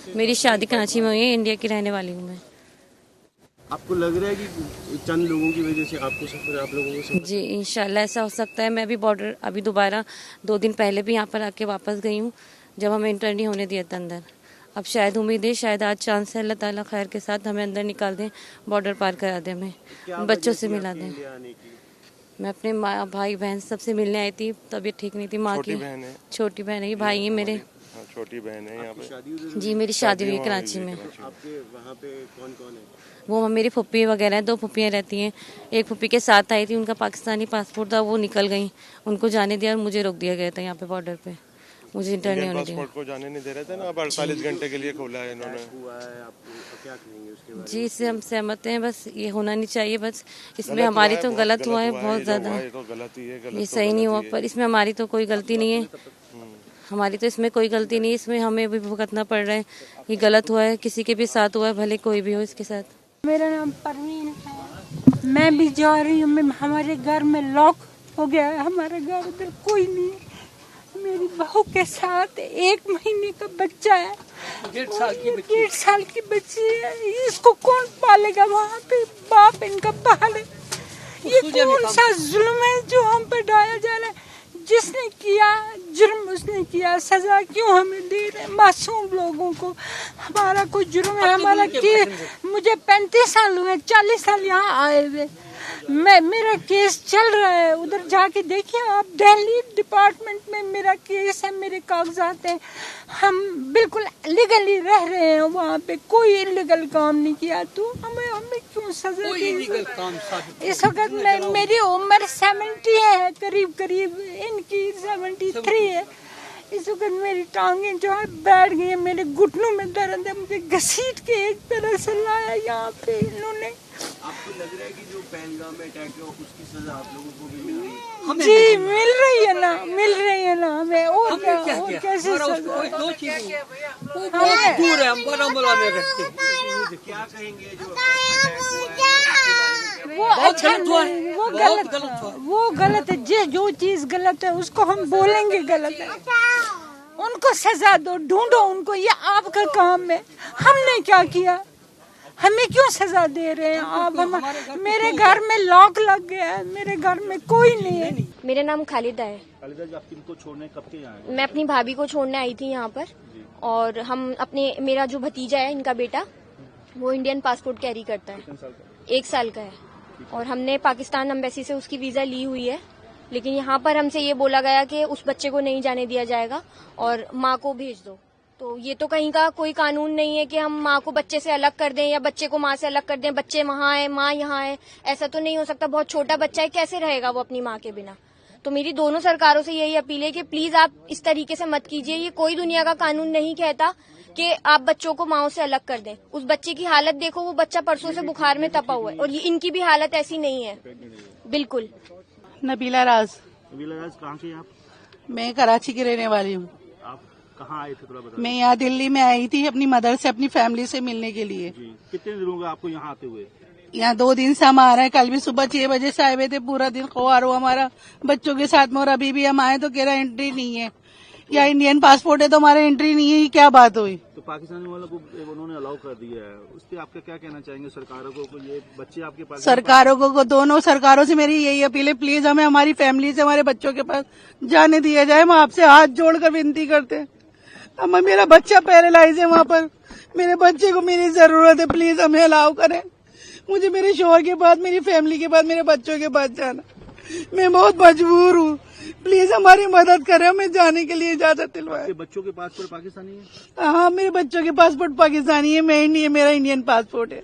मेरी शादी कराची में हुई है, इंडिया की रहने वाली हूँ मैं। आपको लग रहा है कि चंद लोगों की वजह से आपको सफर आप लोगों को जी इंशाल्लाह ऐसा हो सकता है। मैं भी बॉर्डर अभी दोबारा 2 दिन पहले भी यहाँ पर आके वापस गई हूँ, जब हमें इंटर नहीं होने दिया था अंदर। अब शायद उम्मीद है, शायद आज चांस है, अल्लाह ताला खैर के साथ हमें अंदर निकाल दें, बॉर्डर पार करा दें, हमें बच्चों से मिला दें। मैं अपने माँ भाई बहन सबसे मिलने आई थी, तबीयत ठीक नहीं थी माँ की। छोटी बहन है, भाई है मेरे। छोटी बहन है यहाँ पे। जी मेरी शादी हुई कराची में। आपके वहाँ पे कौन कौन है? वो मेरी फुप्पी वगैरह हैं, 2 फुप्पियाँ रहती हैं। एक फुप्पी के साथ आई थी, उनका पाकिस्तानी पासपोर्ट था, वो निकल गई, उनको जाने दिया और मुझे रोक दिया गया था यहाँ पे बॉर्डर पे, मुझे इंटर नहीं होने दिया। पासपोर्ट को जाने नहीं दे रहे थे ना, अब 48 घंटे के लिए खोला है इन्होंने। हुआ है आपको क्या कहेंगे उसके बारे में? जी इससे हम सहमत हैं, बस ये होना नहीं चाहिए, बस इसमें हमारी तो गलत हुआ है बहुत ज्यादा, ये सही नहीं हुआ, पर इसमें हमारी तो कोई गलती नहीं है, हमारी तो इसमें कोई गलती नहीं है, इसमें हमें भी भुगतना पड़ रहा है। ये गलत हुआ है, किसी के भी साथ हुआ है, भले कोई भी हो इसके साथ। मेरा नाम परवीन है, मैं भी जा रही हूँ। हमारे घर में लॉक हो गया है, हमारे घर उधर कोई नहीं है। मेरी बहू के साथ 1 महीने का बच्चा है, 1.5 साल की बच्ची है। इसको कौन पालेगा? वहाँ पे बाप इनका पाले। ये कौन सा जुल्म है जो हम पे ढाया जा रहा है? जिसने किया जुर्म उसने किया, सजा क्यों हमें दे रहे मासूम लोगों को? हमारा कोई जुर्म है? हमारा केस, मुझे 35 साल हुए, 40 साल यहाँ आए हुए, मेरा केस चल रहा है। उधर जाके देखिए आप, दिल्ली डिपार्टमेंट में मेरा केस है, मेरे कागजात हैं, हम बिल्कुल लीगली रह रहे हैं वहाँ पे, कोई इलीगल काम नहीं किया। तो हमें क्यों सजा दी? इस वक्त मेरी उम्र 70 है, करीब इनकी 73 है। इस वक्त मेरी टांगें जो है बैठ गई है, मेरे घुटनों में दर्द है, मुझे घसीट के एक तरह से लाया यहाँ पे इन्होंने। आपको लग रहा है कि जो पहलगाम में अटैक है उसकी सजा आप लोगों को भी मिल रही है? जी मिल रही है ना हमें, और कैसे सजा? दूर है, हम बारामूला में रहते हैं। क्या कहेंगे जो वो अच्छा नहीं, वो गलत है। जो चीज गलत है उसको हम बोलेंगे गलत है, उनको सजा दो, ढूंढो उनको, ये आपका काम है। हमने क्या किया? हमें क्यों सजा दे रहे हैं आप? मेरे घर में लॉक लग गया है, मेरे घर में कोई नहीं है। मेरा नाम खालिदा है। खालिदा जी, आप किनको छोड़ने कब के यहाँ आए? मैं अपनी भाभी को छोड़ने आई थी यहाँ पर, और हम मेरा जो भतीजा है, इनका बेटा, वो इंडियन पासपोर्ट कैरी करता है, 1 साल का है, और हमने पाकिस्तान एम्बेसी से उसकी वीजा ली हुई है, लेकिन यहाँ पर हमसे ये बोला गया कि उस बच्चे को नहीं जाने दिया जाएगा और माँ को भेज दो। तो ये तो कहीं का कोई कानून नहीं है कि हम माँ को बच्चे से अलग कर दें या बच्चे को माँ से अलग कर दें, बच्चे वहाँ है माँ यहाँ है, ऐसा तो नहीं हो सकता। बहुत छोटा बच्चा है, कैसे रहेगा वो अपनी माँ के बिना? तो मेरी दोनों सरकारों से यही अपील है कि प्लीज आप इस तरीके से मत कीजिए। ये कोई दुनिया का कानून नहीं कहता कि आप बच्चों को माओ से अलग कर दें। उस बच्चे की हालत देखो, वो बच्चा परसों से बुखार में तपा हुआ है, और ये इनकी भी हालत ऐसी नहीं है बिल्कुल। नबीला राज। नबीला राज, कहाँ के आप? मैं कराची की रहने वाली हूँ। आप कहाँ आए थे, थोड़ा बताइए। मैं यहाँ दिल्ली में आई थी अपनी मदर से, अपनी फैमिली से मिलने के लिए। कितने दिन हो गए आपको यहाँ आते हुए? यहाँ 2 दिन से हम आ रहे हैं। कल भी सुबह 6 बजे से आए हुए थे, पूरा दिन खुआर हुआ हमारा बच्चों के साथ में, और अभी भी हम आए तो कह रहा एंट्री नहीं है, या इंडियन पासपोर्ट है तो हमारा एंट्री नहीं है। ये क्या बात हुई? तो पाकिस्तानी वालों को उन्होंने अलाउ कर दिया है, उस पर आपका क्या कहना चाहेंगे सरकारों को? ये बच्चे आपके पास, सरकारों को, दोनों सरकारों से मेरी यही अपील है, प्लीज हमें हमारी फैमिली से, हमारे बच्चों के पास जाने दिया जाए। हम आपसे हाथ जोड़कर विनती करते हैं। अब मेरा बच्चा पैरालाइज है वहाँ पर, मेरे बच्चे को मेरी जरूरत है, प्लीज हमें अलाउ करें। मुझे मेरे शोहर के पास, मेरी फैमिली के पास, मेरे बच्चों के पास जाना, मैं बहुत मजबूर हूँ। प्लीज हमारी मदद करें, हमें जाने के लिए इजाजत दिलवाएं। बच्चों के पासपोर्ट पाकिस्तानी है? हाँ, मेरे बच्चों के पासपोर्ट पाकिस्तानी है, मैं इंडियन, मेरा इंडियन पासपोर्ट है,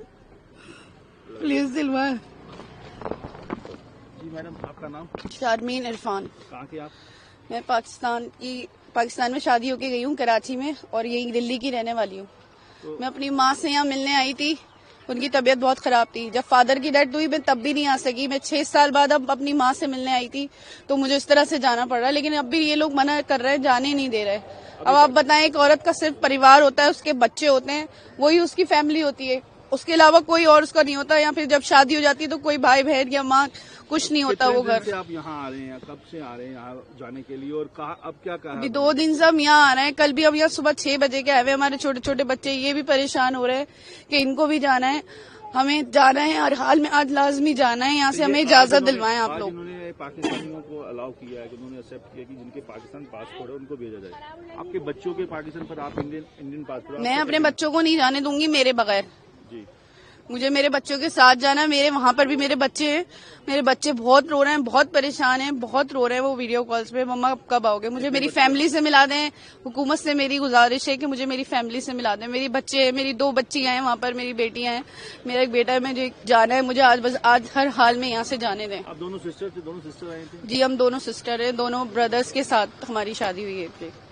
प्लीज दिलवाएं। जी मैडम, आपका नाम? शारमीन इरफान। कहाँ के आप? मैं पाकिस्तान में शादी होके गई हूँ कराची में, और यही दिल्ली की रहने वाली हूँ। मैं अपनी माँ से यहाँ मिलने आई थी, उनकी तबीयत बहुत खराब थी। जब फादर की डेथ हुई मैं तब भी नहीं आ सकी। मैं 6 साल बाद अब अपनी माँ से मिलने आई थी, तो मुझे इस तरह से जाना पड़ रहा है, लेकिन अब भी ये लोग मना कर रहे हैं, जाने नहीं दे रहे। अब आप बताएं, एक औरत का सिर्फ परिवार होता है, उसके बच्चे होते हैं, वही उसकी फैमिली होती है। उसके अलावा कोई और उसका नहीं होता। या फिर जब शादी हो जाती है तो कोई भाई बहन या माँ कुछ नहीं होता वो कितने दिन घर। से आप यहाँ आ रहे हैं, कब से आ रहे हैं यहाँ जाने के लिए, और कहा अब क्या कहा? अभी 2 दिन से हम यहाँ आ रहे हैं। कल भी हम यहाँ सुबह 6 बजे के आए हुए। हमारे छोटे छोटे बच्चे ये भी परेशान हो रहे हैं कि इनको भी जाना है, हमें जाना है हर हाल में, आज लाजमी जाना है यहाँ से, हमें इजाजत दिलवाएं आप लोग। उन्होंने पाकिस्तानियों को अलाउ किया है कि उन्होंने एक्सेप्ट किया कि जिनके पाकिस्तान पासपोर्ट है उनको भेजा जाए। आपके बच्चों के पाकिस्तान पर आप इंडियन पासपोर्ट, मैं अपने बच्चों को नहीं जाने दूंगी मेरे बगैर। जी मुझे मेरे बच्चों के साथ जाना है। मेरे वहां पर भी मेरे बच्चे हैं, मेरे बच्चे बहुत रो रहे हैं, बहुत परेशान हैं, बहुत रो रहे हैं। वो वीडियो कॉल्स पे मम्मा कब आओगे, मुझे मेरी फैमिली से मिला दें। हुकूमत से मेरी गुजारिश है कि मुझे मेरी फैमिली से मिला दें। मेरी बच्चे हैं, मेरी 2 बच्चियां हैं वहां पर, मेरी बेटियां हैं, मेरा एक बेटा है। मुझे जाना है, मुझे आज हर हाल में यहाँ से जाने दें। आप दोनों सिस्टर थे? दोनों सिस्टर आए थे? जी हम दोनों सिस्टर हैं, दोनों ब्रदर्स के साथ हमारी शादी हुई है।